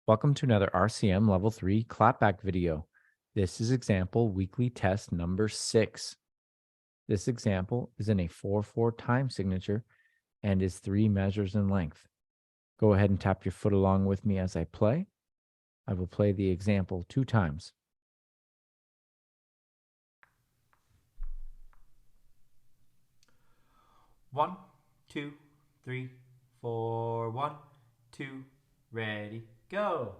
Welcome to another RCM Level 3 Clapback video. This is example weekly test number 6. This example is in a 4/4 time signature and is 3 measures in length. Go ahead and tap your foot along with me as I play. I will play the example 2 times. One, two, three, four. 1, 2, ready, go.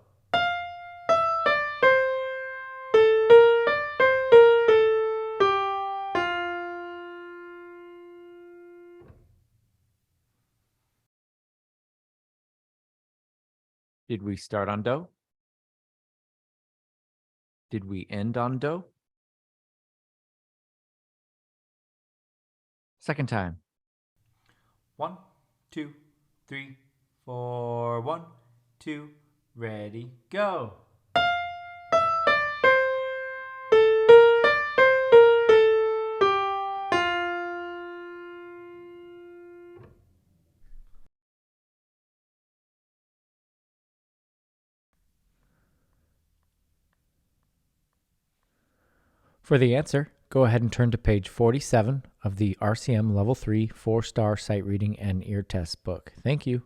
Did we start on do? Did we end on do? Second time. 1, 2, 3, 4. 1, 2, ready, go. For the answer, go ahead and turn to page 47 of the RCM Level 3 4-star sight reading and ear test book. Thank you.